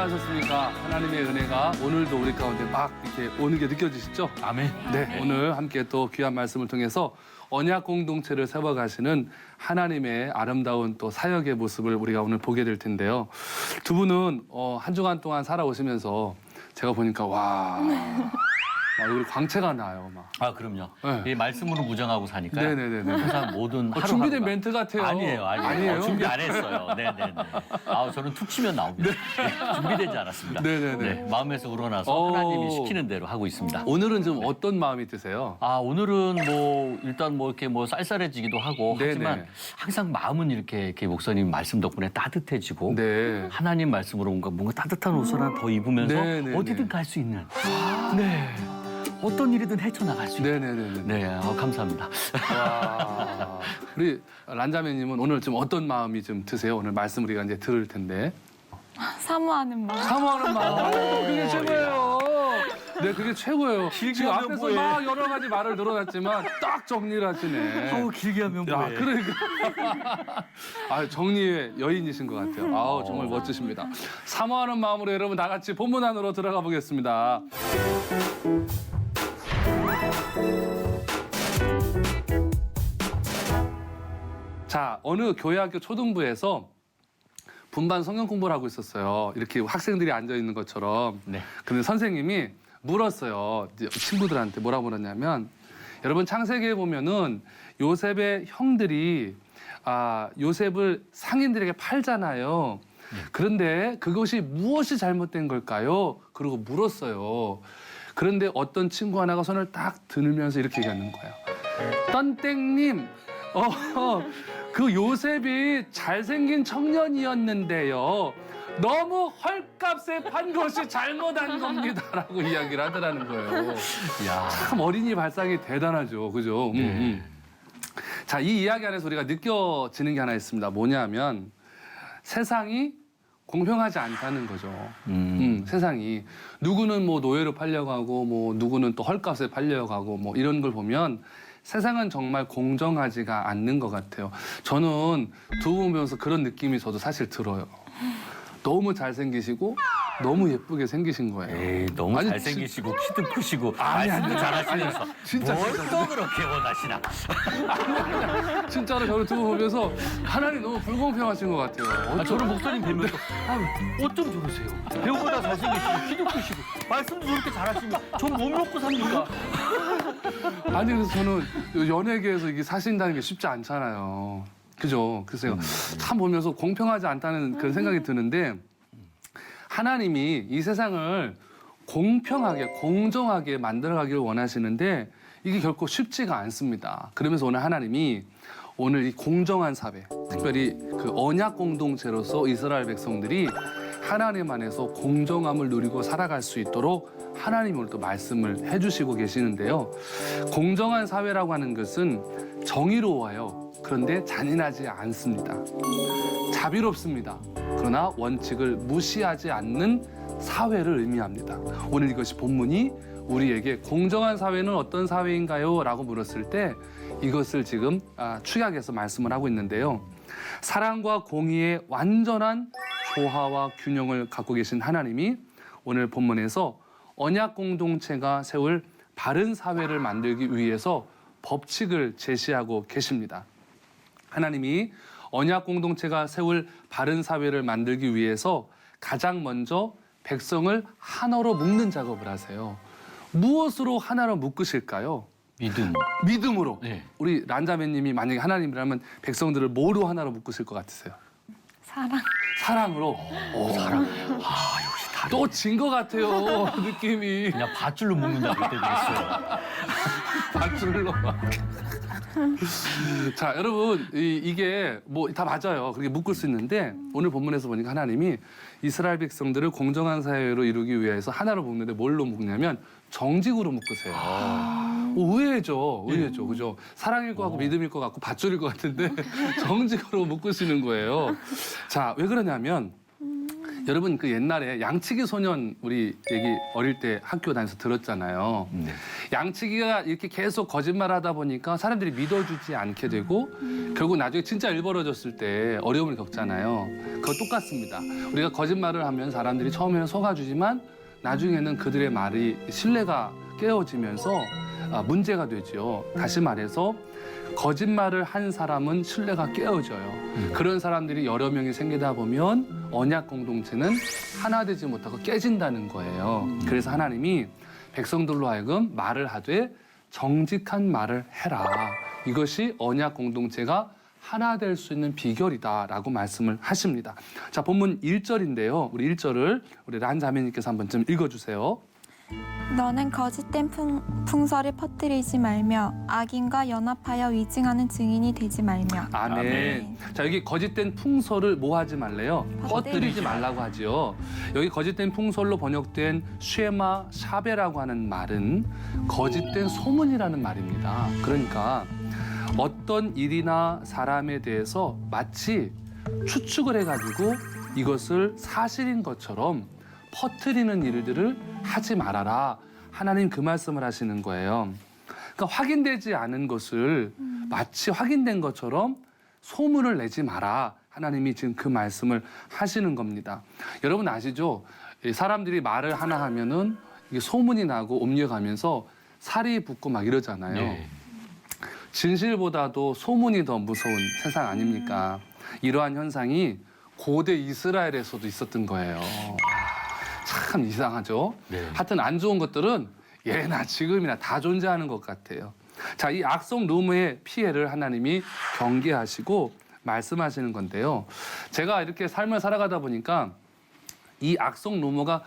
안녕하셨습니까? 하나님의 은혜가 오늘도 우리 가운데 막 이렇게 오는 게 느껴지시죠? 아멘. 네, 오늘 함께 또 귀한 말씀을 통해서 언약 공동체를 세워가시는 하나님의 아름다운 또 사역의 모습을 우리가 오늘 보게 될 텐데요. 두 분은 한 주간 동안 살아오시면서 제가 보니까 와, 막 여기 광채가 나요, 막. 아, 그럼요. 네. 이 말씀으로 무장하고 사니까요. 네네네네. 항상 모든 하루 준비된 하루가. 멘트 같아요. 아니에요. 아니에요? 준비 안 했어요. 네네네. 아, 저는 툭 치면 나옵니다. 네, 준비되지 않았습니다. 네네네. 네, 마음에서 우러나서 오. 하나님이 시키는 대로 하고 있습니다. 오늘은 좀 어떤 마음이 드세요? 아, 오늘은 뭐 일단 뭐 이렇게 뭐 쌀쌀해지기도 하고 네네. 하지만 항상 마음은 이렇게 목사님 말씀 덕분에 따뜻해지고 네. 하나님 말씀으로 뭔가 따뜻한 옷을 하나 더 입으면서 네네네. 어디든 갈 수 있는 네. 어떤 일이든 헤쳐나갈 수 있는 네네네. 네, 감사합니다. 와, 우리 란자매님은 오늘 좀 어떤 마음이 좀 드세요? 오늘 말씀 우리가 이제 들을 텐데. 사모하는 마음. 사모하는 마음. 그게 최고예요. 네, 그게 최고예요. 지금 하면 앞에서 뭐해. 막 여러 가지 말을 늘어났지만 딱 정리를 하시네. 아우, 길게 하면 야, 뭐해. 그러니까. 아, 정리의 여인이신 것 같아요. 아우, 정말 멋지십니다. 사모하는 마음으로 여러분 다 같이 본문 안으로 들어가 보겠습니다. 자, 어느 교회학교 초등부에서 분반 성경 공부를 하고 있었어요. 이렇게 학생들이 앉아 있는 것처럼. 네. 근데 선생님이 물었어요. 이제 친구들한테 뭐라고 물었냐면, 여러분 창세기에 보면은 요셉의 형들이 요셉을 상인들에게 팔잖아요. 그런데 그것이 무엇이 잘못된 걸까요? 그러고 물었어요. 그런데 어떤 친구 하나가 손을 딱 들면서 이렇게 얘기하는 거예요. 떤땡님, 그 요셉이 잘생긴 청년이었는데요. 너무 헐값에 판 것이 잘못한 겁니다라고 이야기를 하더라는 거예요. 야. 참 어린이 발상이 대단하죠, 그죠? 자, 이 이야기 안에서 우리가 느껴지는 게 하나 있습니다. 뭐냐면 세상이 공평하지 않다는 거죠. 세상이 누구는 뭐 노예로 팔려가고 뭐 누구는 또 헐값에 팔려가고 뭐 이런 걸 보면 세상은 정말 공정하지가 않는 것 같아요. 저는 두 분 보면서 그런 느낌이 저도 사실 들어요. 너무 잘생기시고 너무 예쁘게 생기신 거예요. 에이, 너무 아니, 잘생기시고 키도 크시고 아니, 말씀도 아니, 잘하시면서 진짜, 뭘 진짜, 또 그렇게 원하시나? 진짜로 저를 두 분 보면서 하나님 너무 불공평하신 것 같아요. 저는 목사님 뵈면서 어쩜 저러세요? 배우보다 잘생기시고 키도 크시고 말씀도 저렇게 잘하시면 전 못 먹고 삽니까? 아니 그래서 저는 연예계에서 이게 사신다는 게 쉽지 않잖아요. 그죠? 그래서 참 보면서 공평하지 않다는 그런 생각이 드는데 하나님이 이 세상을 공평하게 공정하게 만들어가기를 원하시는데 이게 결코 쉽지가 않습니다. 그러면서 오늘 하나님이 오늘 이 공정한 사회, 특별히 그 언약 공동체로서 이스라엘 백성들이 하나님 안에서 공정함을 누리고 살아갈 수 있도록 하나님이 오늘 또 말씀을 해주시고 계시는데요. 공정한 사회라고 하는 것은 정의로워요. 그런데 잔인하지 않습니다. 자비롭습니다. 그러나 원칙을 무시하지 않는 사회를 의미합니다. 오늘 이것이 본문이 우리에게 공정한 사회는 어떤 사회인가요? 라고 물었을 때 이것을 지금 축약해서 말씀을 하고 있는데요. 사랑과 공의의 완전한 조화와 균형을 갖고 계신 하나님이 오늘 본문에서 언약 공동체가 세울 바른 사회를 만들기 위해서 법칙을 제시하고 계십니다. 하나님이 언약 공동체가 세울 바른 사회를 만들기 위해서 가장 먼저 백성을 하나로 묶는 작업을 하세요. 무엇으로 하나로 묶으실까요? 믿음. 믿음으로. 네. 우리 란자매님이 만약에 하나님이라면 백성들을 뭐로 하나로 묶으실 것 같으세요? 사랑. 사랑으로. 사랑. 아, 역시 다르네. 또 진 것 같아요. 느낌이. 그냥 밧줄로 묶는다 그럴 때도 있어요. 밧줄로. 자, 여러분 이게 뭐 다 맞아요. 그렇게 묶을 수 있는데 오늘 본문에서 보니까 하나님이 이스라엘 백성들을 공정한 사회로 이루기 위해서 하나로 묶는데 뭘로 묶냐면 정직으로 묶으세요. 의외죠, 의외죠, 그죠? 사랑일 것 같고 믿음일 것 같고 밧줄일 것 같은데 정직으로 묶으시는 거예요. 자, 왜 그러냐면 여러분 그 옛날에 양치기 소년 우리 얘기 어릴 때 학교 다니면서 들었잖아요. 양치기가 이렇게 계속 거짓말하다 보니까 사람들이 믿어주지 않게 되고 결국 나중에 진짜 일 벌어졌을 때 어려움을 겪잖아요. 그거 똑같습니다. 우리가 거짓말을 하면 사람들이 처음에는 속아주지만 나중에는 그들의 말이 신뢰가 깨어지면서 문제가 되죠. 다시 말해서 거짓말을 한 사람은 신뢰가 깨어져요. 그런 사람들이 여러 명이 생기다 보면 언약 공동체는 하나 되지 못하고 깨진다는 거예요. 그래서 하나님이 백성들로 하여금 말을 하되 정직한 말을 해라. 이것이 언약 공동체가 하나 될 수 있는 비결이다라고 말씀을 하십니다. 자, 본문 1절인데요. 우리 1절을 우리 란 자매님께서 한번 좀 읽어주세요. 너는 거짓된 풍설을 퍼뜨리지 말며 악인과 연합하여 위증하는 증인이 되지 말며. 아멘. 아멘. 자, 여기 거짓된 풍설을 뭐 하지 말래요? 퍼뜨리지 말라고 하죠. 여기 거짓된 풍설로 번역된 쉐마 샤베라고 하는 말은 거짓된 소문이라는 말입니다. 그러니까 어떤 일이나 사람에 대해서 마치 추측을 해가지고 이것을 사실인 것처럼 퍼뜨리는 일들을 하지 말아라. 하나님 그 말씀을 하시는 거예요. 그러니까 확인되지 않은 것을 마치 확인된 것처럼 소문을 내지 마라. 하나님이 지금 그 말씀을 하시는 겁니다. 여러분 아시죠? 사람들이 말을 하나 하면은 이게 소문이 나고 옮겨가면서 살이 붙고 막 이러잖아요. 네. 진실보다도 소문이 더 무서운 세상 아닙니까? 이러한 현상이 고대 이스라엘에서도 있었던 거예요. 참 이상하죠? 네. 하여튼 안 좋은 것들은 예나 지금이나 다 존재하는 것 같아요. 자, 이 악성 루머의 피해를 하나님이 경계하시고 말씀하시는 건데요. 제가 이렇게 삶을 살아가다 보니까 이 악성 루머가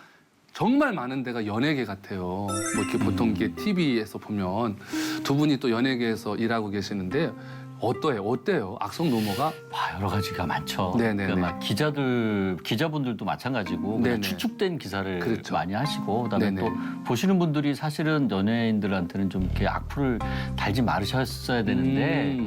정말 많은 데가 연예계 같아요. 뭐 이렇게 보통 이게 TV에서 보면 두 분이 또 연예계에서 일하고 계시는데 어때요? 악성 루머가? 여러 가지가 많죠. 네네네. 그러니까 막 기자분들도 마찬가지고 그냥 네네. 추측된 기사를 그렇죠. 많이 하시고 그다음에 네네. 또 보시는 분들이 사실은 연예인들한테는 좀 이렇게 악플을 달지 말으셨어야 되는데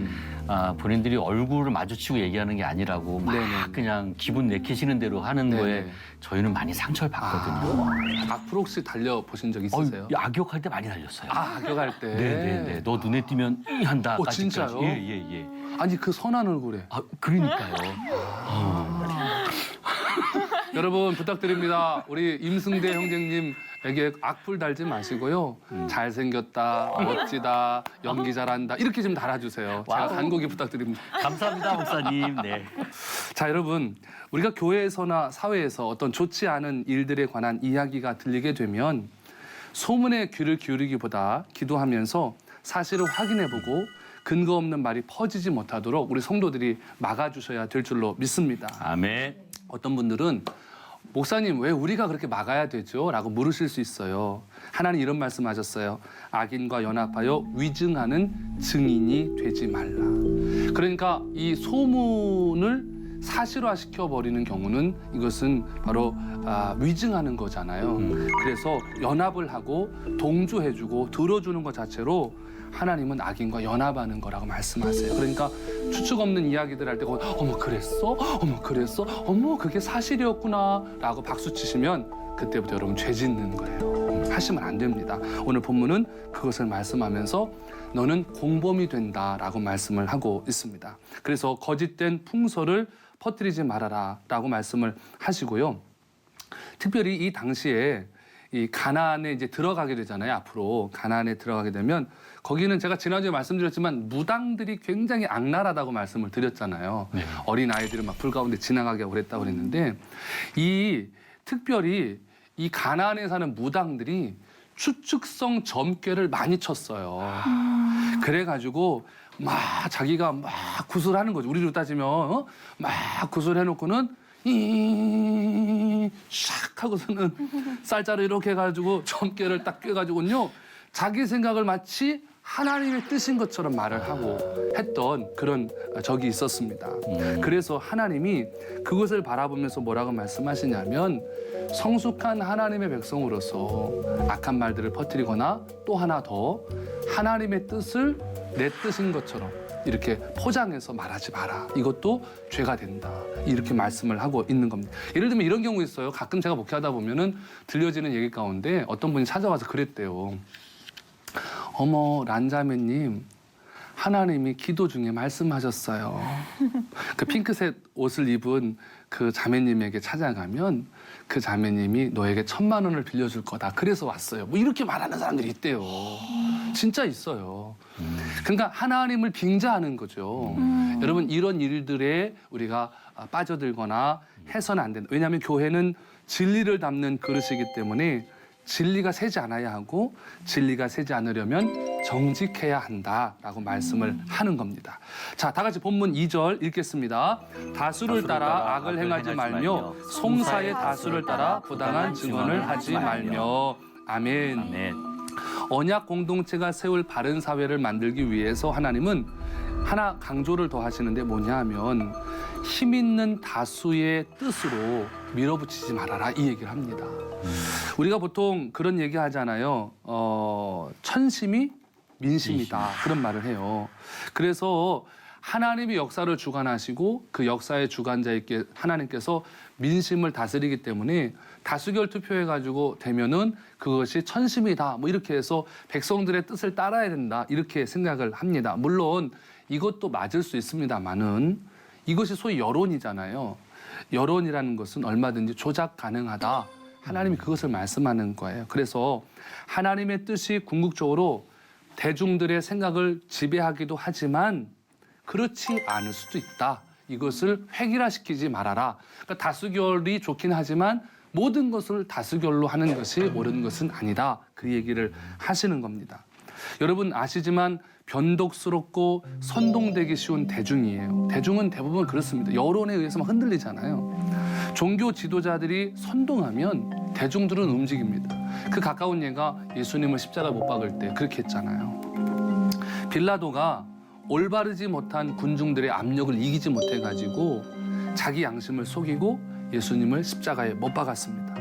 본인들이 얼굴을 마주치고 얘기하는 게 아니라고 막 네네. 그냥 기분 내키시는 대로 하는 네네. 거에 저희는 많이 상처를 받거든요. 악플 혹시 달려보신 적 있으세요? 악역할 때 많이 달렸어요. 악역할 때? 네네네. 너 눈에 띄면 이 한다. 진짜요? 예예예. 아니 그 선한 얼굴에. 그러니까요. 여러분 부탁드립니다. 우리 임승대 형제님에게 악플 달지 마시고요. 잘생겼다, 멋지다, 연기 잘한다 이렇게 좀 달아주세요. 제가 와우. 간곡히 부탁드립니다. 감사합니다, 목사님. 네. 자, 여러분 우리가 교회에서나 사회에서 어떤 좋지 않은 일들에 관한 이야기가 들리게 되면 소문에 귀를 기울이기보다 기도하면서 사실을 확인해보고 근거 없는 말이 퍼지지 못하도록 우리 성도들이 막아주셔야 될 줄로 믿습니다. 아멘. 어떤 분들은 목사님 왜 우리가 그렇게 막아야 되죠? 라고 물으실 수 있어요. 하나님 이런 말씀하셨어요. 악인과 연합하여 위증하는 증인이 되지 말라. 그러니까 이 소문을 사실화시켜버리는 경우는 이것은 바로 위증하는 거잖아요. 그래서 연합을 하고 동조해주고 들어주는 것 자체로 하나님은 악인과 연합하는 거라고 말씀하세요. 그러니까 추측 없는 이야기들 할 때 어머 그랬어? 어머 그랬어? 어머 그게 사실이었구나 라고 박수 치시면 그때부터 여러분 죄 짓는 거예요. 하시면 안 됩니다. 오늘 본문은 그것을 말씀하면서 너는 공범이 된다라고 말씀을 하고 있습니다. 그래서 거짓된 풍설을 퍼뜨리지 말아라 라고 말씀을 하시고요. 특별히 이 당시에 이 가나안에 이제 들어가게 되잖아요. 앞으로 가나안에 들어가게 되면 거기는 제가 지난주에 말씀드렸지만 무당들이 굉장히 악랄하다고 말씀을 드렸잖아요. 네. 어린 아이들은 막 불 가운데 지나가게 하고 그랬다고 그랬는데 특별히 이 가나안에 사는 무당들이 추측성 점괘를 많이 쳤어요. 그래가지고 막 자기가 막 구슬하는 거죠. 우리로 따지면 막 구슬해놓고는 샥 하고서는 쌀자루 이렇게 해가지고 점괘를 딱 꿰가지고는요 자기 생각을 마치 하나님의 뜻인 것처럼 말을 하고 했던 그런 적이 있었습니다. 그래서 하나님이 그것을 바라보면서 뭐라고 말씀하시냐면 성숙한 하나님의 백성으로서 악한 말들을 퍼뜨리거나 또 하나 더 하나님의 뜻을 내 뜻인 것처럼 이렇게 포장해서 말하지 마라. 이것도 죄가 된다. 이렇게 말씀을 하고 있는 겁니다. 예를 들면 이런 경우 있어요. 가끔 제가 목회하다 보면은 들려지는 얘기 가운데 어떤 분이 찾아와서 그랬대요. 어머, 란자매님, 하나님이 기도 중에 말씀하셨어요. 그 핑크색 옷을 입은 그 자매님에게 찾아가면 그 자매님이 너에게 1,000만 원을 빌려줄 거다. 그래서 왔어요. 뭐 이렇게 말하는 사람들이 있대요. 진짜 있어요. 그러니까 하나님을 빙자하는 거죠. 여러분 이런 일들에 우리가 빠져들거나 해서는 안 된다. 왜냐하면 교회는 진리를 담는 그릇이기 때문에 진리가 새지 않아야 하고 진리가 새지 않으려면 정직해야 한다라고 말씀을 하는 겁니다. 자, 다 같이 본문 2절 읽겠습니다. 다수를 따라 악을 행하지 말며 송사의 다수를 따라 부당한 증언을 하지 말며. 아멘. 네. 언약 공동체가 세울 바른 사회를 만들기 위해서 하나님은 하나 강조를 더 하시는데 뭐냐 하면 힘 있는 다수의 뜻으로 밀어붙이지 말아라 이 얘기를 합니다. 우리가 보통 그런 얘기 하잖아요. 천심이 민심이다. 그런 말을 해요. 그래서 하나님이 역사를 주관하시고 그 역사의 주관자에게 하나님께서 민심을 다스리기 때문에 다수결 투표해가지고 되면은 그것이 천심이다. 뭐 이렇게 해서 백성들의 뜻을 따라야 된다. 이렇게 생각을 합니다. 물론 이것도 맞을 수 있습니다만은 이것이 소위 여론이잖아요. 여론이라는 것은 얼마든지 조작 가능하다. 하나님이 그것을 말씀하는 거예요. 그래서 하나님의 뜻이 궁극적으로 대중들의 생각을 지배하기도 하지만 그렇지 않을 수도 있다. 이것을 획일화시키지 말아라. 그러니까 다수결이 좋긴 하지만 모든 것을 다수결로 하는 것이 옳은 것은 아니다. 그 얘기를 하시는 겁니다. 여러분 아시지만 변덕스럽고 선동되기 쉬운 대중이에요. 대중은 대부분 그렇습니다. 여론에 의해서 막 흔들리잖아요. 종교 지도자들이 선동하면 대중들은 움직입니다. 그 가까운 예가 예수님을 십자가에 못 박을 때 그렇게 했잖아요. 빌라도가 올바르지 못한 군중들의 압력을 이기지 못해가지고 자기 양심을 속이고 예수님을 십자가에 못 박았습니다.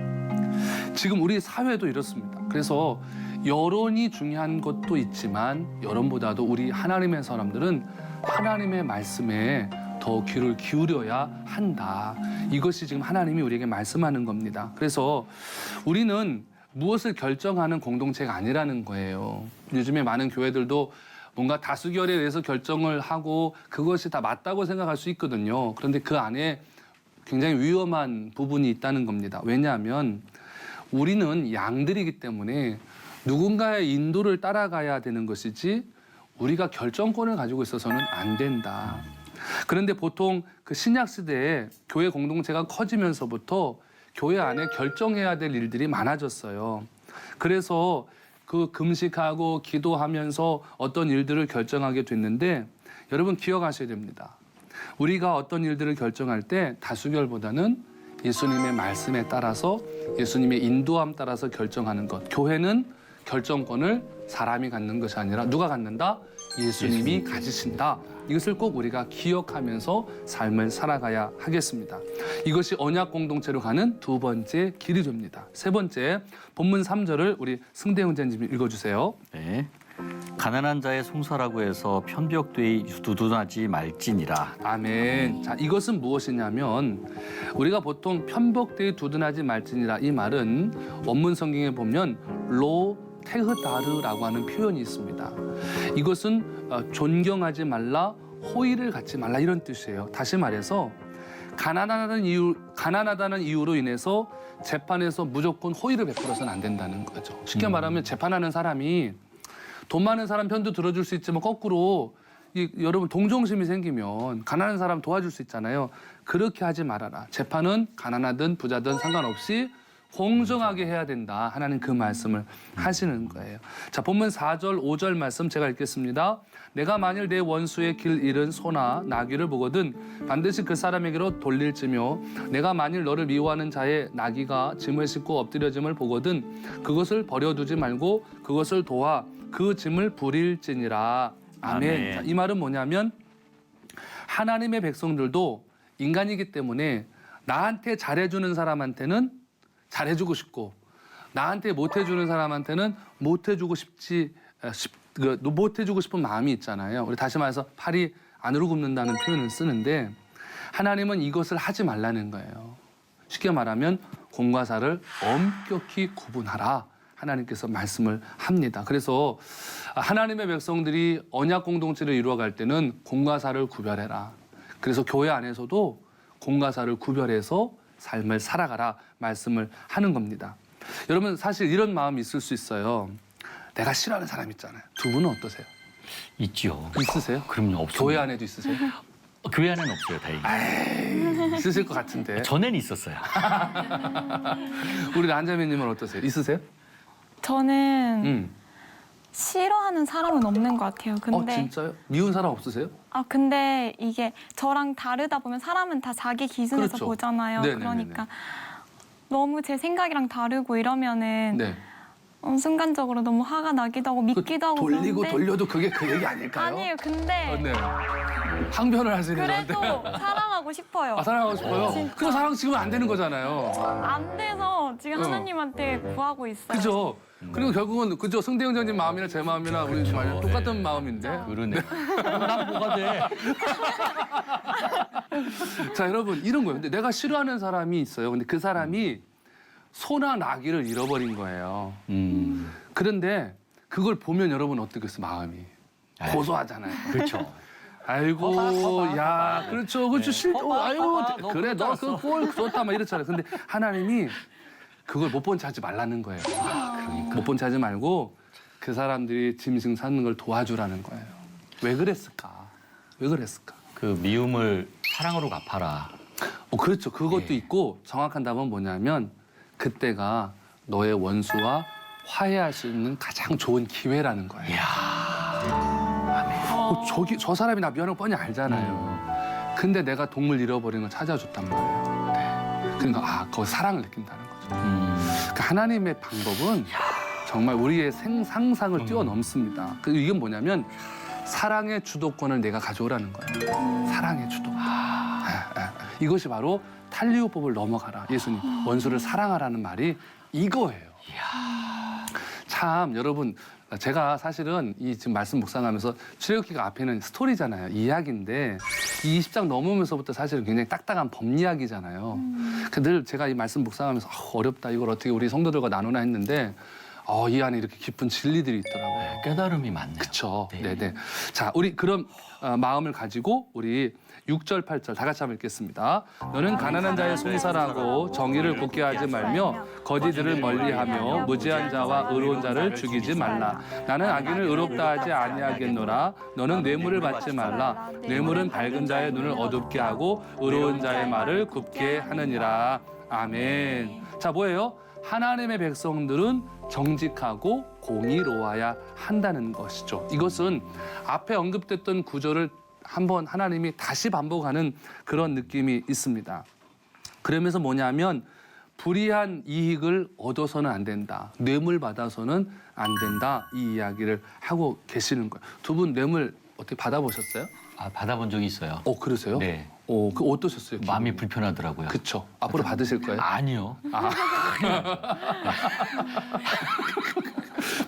지금 우리 사회도 이렇습니다. 그래서 여론이 중요한 것도 있지만 여론보다도 우리 하나님의 사람들은 하나님의 말씀에 더 귀를 기울여야 한다. 이것이 지금 하나님이 우리에게 말씀하는 겁니다. 그래서 우리는 무엇을 결정하는 공동체가 아니라는 거예요. 요즘에 많은 교회들도 뭔가 다수결에 의해서 결정을 하고 그것이 다 맞다고 생각할 수 있거든요. 그런데 그 안에 굉장히 위험한 부분이 있다는 겁니다. 왜냐하면 우리는 양들이기 때문에 누군가의 인도를 따라가야 되는 것이지 우리가 결정권을 가지고 있어서는 안 된다. 그런데 보통 그 신약 시대에 교회 공동체가 커지면서부터 교회 안에 결정해야 될 일들이 많아졌어요. 그래서 그 금식하고 기도하면서 어떤 일들을 결정하게 됐는데 여러분 기억하셔야 됩니다. 우리가 어떤 일들을 결정할 때 다수결보다는 예수님의 말씀에 따라서 예수님의 인도함 따라서 결정하는 것. 교회는 결정권을 사람이 갖는 것이 아니라 누가 갖는다? 예수님이 가지신다. 이것을 꼭 우리가 기억하면서 삶을 살아가야 하겠습니다. 이것이 언약 공동체로 가는 두 번째 길이 됩니다. 세 번째, 본문 3절을 우리 승대영 전님이 읽어주세요. 네. 가난한 자의 송사라고 해서 편벽되이 두둔하지 말지니라. 아멘. 자, 이것은 무엇이냐면 우리가 보통 편벽되이 두둔하지 말지니라 이 말은 원문 성경에 보면 로 테흐다르라고 하는 표현이 있습니다. 이것은 존경하지 말라, 호의를 갖지 말라 이런 뜻이에요. 다시 말해서 가난하다는 이유로 인해서 재판에서 무조건 호의를 베풀어서는 안 된다는 거죠. 쉽게 말하면 재판하는 사람이 돈 많은 사람 편도 들어줄 수 있지만 거꾸로 여러분 동정심이 생기면 가난한 사람 도와줄 수 있잖아요. 그렇게 하지 말아라. 재판은 가난하든 부자든 상관없이 공정하게 해야 된다. 하나님 그 말씀을 하시는 거예요. 자, 본문 4절, 5절 말씀 제가 읽겠습니다. 내가 만일 내 원수의 길 잃은 소나 나귀를 보거든 반드시 그 사람에게로 돌릴지며 내가 만일 너를 미워하는 자의 나귀가 짐을 싣고 엎드려짐을 보거든 그것을 버려두지 말고 그것을 도와 그 짐을 부릴지니라. 아멘. 아멘. 자, 이 말은 뭐냐면 하나님의 백성들도 인간이기 때문에 나한테 잘해주는 사람한테는 잘해주고 싶고 나한테 못해주는 사람한테는 못해주고 싶지 못 해주고 싶은 마음이 있잖아요. 우리 다시 말해서 팔이 안으로 굽는다는 표현을 쓰는데 하나님은 이것을 하지 말라는 거예요. 쉽게 말하면 공과 사를 엄격히 구분하라. 하나님께서 말씀을 합니다. 그래서 하나님의 백성들이 언약 공동체를 이루어갈 때는 공과 사를 구별해라. 그래서 교회 안에서도 공과 사를 구별해서 삶을 살아가라 말씀을 하는 겁니다. 여러분 사실 이런 마음이 있을 수 있어요. 내가 싫어하는 사람 있잖아요. 두 분은 어떠세요? 있죠. 있으세요? 그럼요, 없어요. 교회 안에도 있으세요? 교회 안에는 없어요, 다행히. 있으실 것 같은데. 전에는 있었어요. 우리 안자매님은 어떠세요? 있으세요? 저는 싫어하는 사람은 없는 것 같아요. 근데 진짜요? 미운 사람 없으세요? 근데 이게 저랑 다르다 보면 사람은 다 자기 기준에서 그렇죠. 보잖아요. 네네네네. 그러니까 너무 제 생각이랑 다르고 이러면은 네. 순간적으로 너무 화가 나기도 하고 믿기도 하고 돌리고 그런데 돌려도 그게 그 얘기 아닐까요? 아니에요. 근데 네. 항변을 하시는 저한테. 그래도 사랑하고 싶어요. 사랑하고 싶어요? 진짜. 그럼 사랑 지금 안 되는 거잖아요. 안 돼서 지금 하나님한테 구하고 있어요. 그죠? 그리고 결국은 그죠? 승대 형제님 마음이나 제 마음이나 우리 정말 똑같은 마음인데. 그러네. 난 뭐가 돼? 자 여러분 이런 거예요. 근데 내가 싫어하는 사람이 있어요. 근데 그 사람이 소나 나기를 잃어버린 거예요. 그런데 그걸 보면 여러분 어떻겠어요? 마음이 고소하잖아요. 그렇죠. 아이고, 거봐. 야, 그렇죠, 그렇죠. 아이고, 거봐. 너 그래, 그럴 너 줄 그 꼴 좋다, 막 이렇잖아요. 근데 하나님이 그걸 못 본 채 하지 말라는 거예요. 그러니까. 못 본 채 하지 말고 그 사람들이 짐승 사는 걸 도와주라는 거예요. 왜 그랬을까? 왜 그랬을까? 그 미움을 사랑으로 갚아라. 그렇죠. 그것도 있고 정확한 답은 뭐냐면 그때가 너의 원수와 화해할 수 있는 가장 좋은 기회라는 거예요. 저 사람이 나 미안한 거 뻔히 알잖아요. 근데 내가 동물 잃어버린 걸 찾아줬단 말이에요. 그러니까 거기 사랑을 느낀다는 거죠. 그러니까 하나님의 방법은 정말 우리의 상상을 뛰어넘습니다. 이건 뭐냐면 사랑의 주도권을 내가 가져오라는 거예요. 사랑의 주도권. 이것이 바로 탈리오법을 넘어가라. 예수님 원수를 사랑하라는 말이 이거예요. 참 여러분 제가 사실은 이 지금 말씀 묵상하면서 출애굽기가 앞에는 스토리잖아요. 이야기인데 이 20장 넘으면서부터 사실은 굉장히 딱딱한 법 이야기잖아요. 늘 제가 이 말씀 묵상하면서 어렵다 이걸 어떻게 우리 성도들과 나누나 했는데 이 안에 이렇게 깊은 진리들이 있더라고요. 깨달음이 많네요. 그렇죠. 네. 네네. 자, 우리 그런 마음을 가지고 우리 6절, 8절 다 같이 한번 읽겠습니다. 너는 가난한 자의 송사라고 정의를 굽게 하지 말며 거지들을 멀리하며 무지한 자와 의로운 자를 죽이지 말라. 나는 악인을 의롭다 하지 아니하겠노라. 너는 뇌물을 받지 말라. 뇌물은 밝은 자의 눈을 어둡게 하고 의로운 자의 말을 굽게 하느니라. 아멘. 자, 뭐예요? 하나님의 백성들은 정직하고 공의로워야 한다는 것이죠. 이것은 앞에 언급됐던 구절을 한번 하나님이 다시 반복하는 그런 느낌이 있습니다. 그러면서 뭐냐면 불의한 이익을 얻어서는 안 된다. 뇌물 받아서는 안 된다. 이 이야기를 하고 계시는 거예요. 두 분 뇌물 어떻게 받아보셨어요? 받아본 적이 있어요. 그러세요? 네. 그 어떠셨어요? 마음이 불편하더라고요. 그쵸. 앞으로 받으실 거예요? 아니요.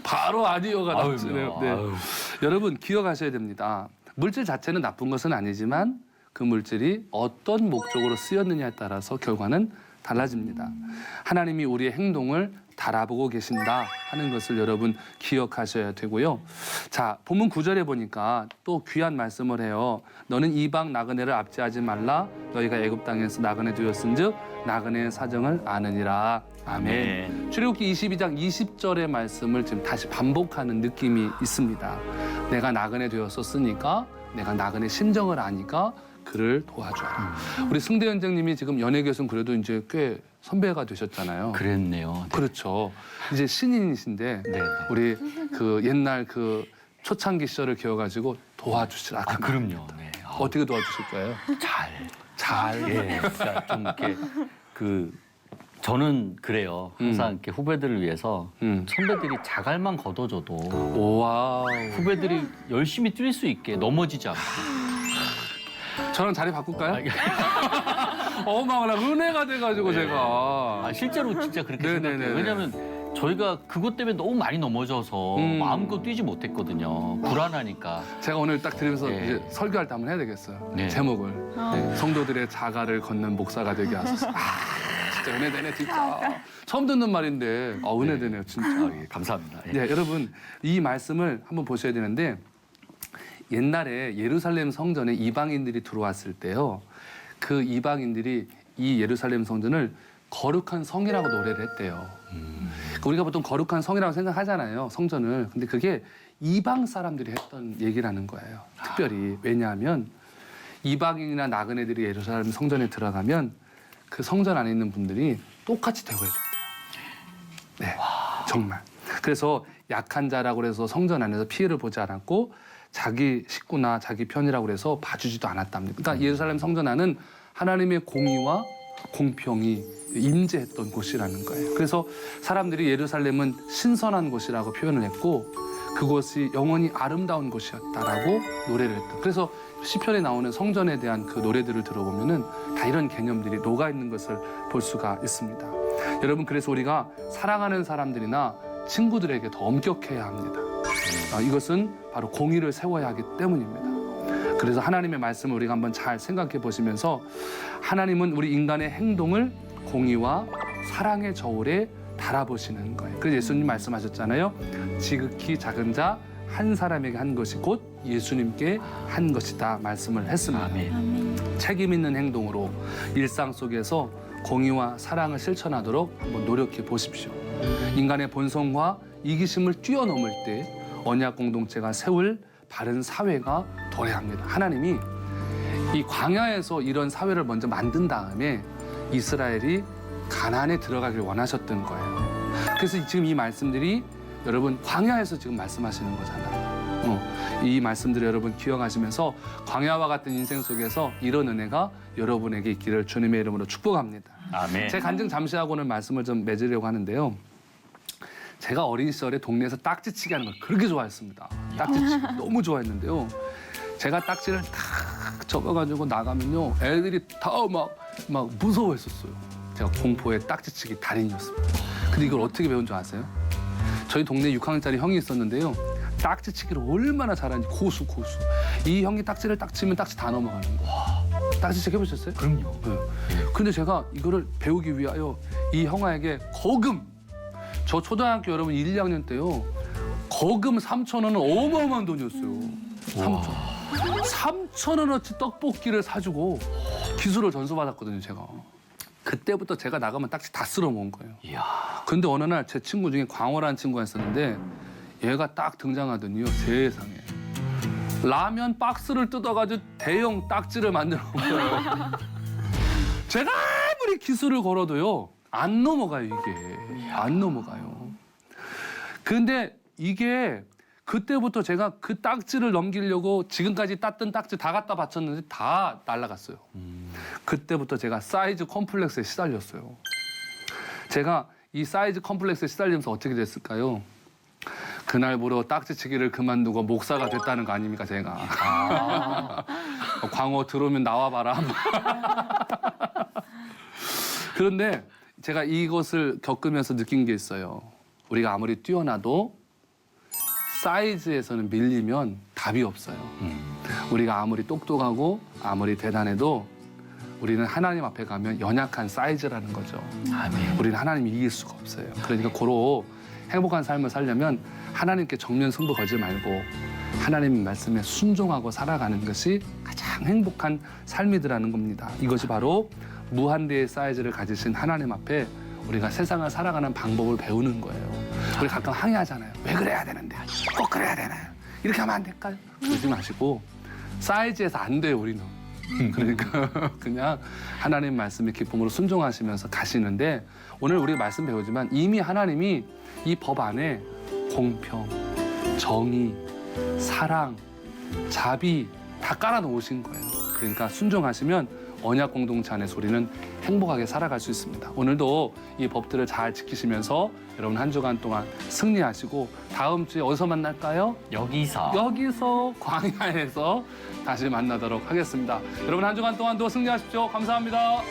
바로 아니요가 아유, 나오시네요. 아유. 여러분 기억하셔야 됩니다. 물질 자체는 나쁜 것은 아니지만 그 물질이 어떤 목적으로 쓰였느냐에 따라서 결과는 달라집니다. 하나님이 우리의 행동을 달아보고 계신다 하는 것을 여러분 기억하셔야 되고요. 자, 본문 9절에 보니까 또 귀한 말씀을 해요. 너는 이방 나그네를 압제하지 말라. 너희가 애굽 땅에서 나그네 되었은즉 나그네의 사정을 아느니라. 아멘. 출애굽기 22장 20절의 말씀을 지금 다시 반복하는 느낌이 있습니다. 내가 나그네 되었었으니까 내가 나그네 심정을 아니까 그를 도와줘라. 우리 승대 원장님이 지금 연예계에서는 그래도 이제 꽤 선배가 되셨잖아요. 그랬네요. 네. 그렇죠. 이제 신인이신데 네. 우리 그 옛날 그 초창기 시절을 기억가지고 도와주시라. 그럼요. 네. 어떻게 도와주실 거예요? 잘. 예. 그러니까 좀 이렇게 저는 그래요. 항상 이렇게 후배들을 위해서 선배들이 자갈만 걷어줘도 오와. 후배들이 열심히 뛸 수 있게 넘어지지 않고. 저랑 자리 바꿀까요? 막 은혜가 돼가지고 제가. 실제로 진짜 그렇게 네네네. 생각해요. 왜냐하면 저희가 그것 때문에 너무 많이 넘어져서 마음껏 뛰지 못했거든요. 불안하니까. 제가 오늘 딱 들으면서 네. 이제 설교할 때 한번 해야 되겠어요. 네. 제목을 성도들의 자가를 걷는 목사가 되게 하소서. 진짜 은혜되네 진짜. 처음 듣는 말인데 은혜되네요 진짜. 예, 감사합니다. 예. 네, 여러분 이 말씀을 한번 보셔야 되는데 옛날에 예루살렘 성전에 이방인들이 들어왔을 때요. 그 이방인들이 이 예루살렘 성전을 거룩한 성이라고 노래를 했대요. 우리가 보통 거룩한 성이라고 생각하잖아요. 성전을. 근데 그게 이방 사람들이 했던 얘기라는 거예요. 특별히. 왜냐하면 이방인이나 나그네들이 예루살렘 성전에 들어가면 그 성전 안에 있는 분들이 똑같이 대우해줬대요. 네, 정말. 그래서 약한 자라고 해서 성전 안에서 피해를 보지 않았고 자기 식구나 자기 편이라고 해서 봐주지도 않았답니다. 그러니까 예루살렘 성전 안은 하나님의 공의와 공평이 임재했던 곳이라는 거예요. 그래서 사람들이 예루살렘은 신선한 곳이라고 표현을 했고 그곳이 영원히 아름다운 곳이었다라고 노래를 했다. 그래서 시편에 나오는 성전에 대한 그 노래들을 들어보면은 다 이런 개념들이 녹아 있는 것을 볼 수가 있습니다. 여러분 그래서 우리가 사랑하는 사람들이나 친구들에게 더 엄격해야 합니다. 이것은 바로 공의를 세워야 하기 때문입니다. 그래서 하나님의 말씀을 우리가 한번 잘 생각해 보시면서 하나님은 우리 인간의 행동을 공의와 사랑의 저울에 달아보시는 거예요. 그래서 예수님 말씀하셨잖아요. 지극히 작은 자 한 사람에게 한 것이 곧 예수님께 한 것이다 말씀을 했습니다. 아멘. 책임 있는 행동으로 일상 속에서 공의와 사랑을 실천하도록 한번 노력해 보십시오. 인간의 본성과 이기심을 뛰어넘을 때 언약 공동체가 세울 바른 사회가 도래합니다. 하나님이 이 광야에서 이런 사회를 먼저 만든 다음에 이스라엘이 가나안에 들어가길 원하셨던 거예요. 그래서 지금 이 말씀들이 여러분 광야에서 지금 말씀하시는 거잖아요. 이 말씀들을 여러분 기억하시면서 광야와 같은 인생 속에서 이런 은혜가 여러분에게 있기를 주님의 이름으로 축복합니다. 아멘. 제 간증 잠시 하고 오늘 말씀을 좀 맺으려고 하는데요. 제가 어린 시절에 동네에서 딱지치기 하는 걸 그렇게 좋아했습니다. 딱지치기 너무 좋아했는데요. 제가 딱지를 탁 접어가지고 나가면요. 애들이 다 막 무서워했었어요. 제가 공포의 딱지치기 달인이었습니다. 근데 이걸 어떻게 배운 줄 아세요? 저희 동네에 6학년짜리 형이 있었는데요. 딱지치기를 얼마나 잘하는지 고수. 이 형이 딱지를 딱 치면 딱지 다 넘어가는 거예요. 딱지치기 해보셨어요? 그럼요. 네. 근데 제가 이거를 배우기 위하여 이 형아에게 거금, 저 초등학교 여러분 1, 2학년 때요. 거금 3,000원은 어마어마한 돈이었어요. 3,000원어치 떡볶이를 사주고 기술을 전수받았거든요, 제가. 그때부터 제가 나가면 딱지 다 쓸어 먹은 거예요. 이야. 근데 어느 날 제 친구 중에 광호라는 친구가 있었는데 얘가 딱 등장하더니요, 세상에. 라면 박스를 뜯어가지고 대형 딱지를 만들어 먹어요. 제가 아무리 기술을 걸어도요, 안 넘어가요, 이게. 안 넘어가요. 근데 이게 그때부터 제가 그 딱지를 넘기려고 지금까지 땄던 딱지 다 갖다 바쳤는데 다 날아갔어요. 그때부터 제가 사이즈 컴플렉스에 시달렸어요. 제가 이 사이즈 컴플렉스에 시달리면서 어떻게 됐을까요? 그날부로 딱지치기를 그만두고 목사가 됐다는 거 아닙니까, 제가. 광호 들어오면 나와봐라. 그런데 제가 이것을 겪으면서 느낀 게 있어요. 우리가 아무리 뛰어나도 사이즈에서는 밀리면 답이 없어요. 우리가 아무리 똑똑하고 아무리 대단해도 우리는 하나님 앞에 가면 연약한 사이즈라는 거죠. 아멘. 우리는 하나님 이길 수가 없어요. 그러니까 고로 행복한 삶을 살려면 하나님께 정면 승부 걸지 말고 하나님 말씀에 순종하고 살아가는 것이 가장 행복한 삶이더라는 겁니다. 이것이 바로 무한대의 사이즈를 가지신 하나님 앞에 우리가 세상을 살아가는 방법을 배우는 거예요. 우리 가끔 항의하잖아요. 왜 그래야 되는데? 꼭 그래야 되나요? 이렇게 하면 안 될까요? 그러지 마시고 사이즈에서 안 돼요, 우리는. 그러니까 그냥 하나님 말씀의 기쁨으로 순종하시면서 가시는데 오늘 우리 말씀 배우지만 이미 하나님이 이 법 안에 공평, 정의, 사랑, 자비 다 깔아놓으신 거예요. 그러니까 순종하시면 언약 공동체 안에서 우리는 행복하게 살아갈 수 있습니다. 오늘도 이 법들을 잘 지키시면서 여러분 한 주간 동안 승리하시고 다음 주에 어디서 만날까요? 여기서 광야에서 다시 만나도록 하겠습니다. 여러분 한 주간 동안도 승리하십시오. 감사합니다.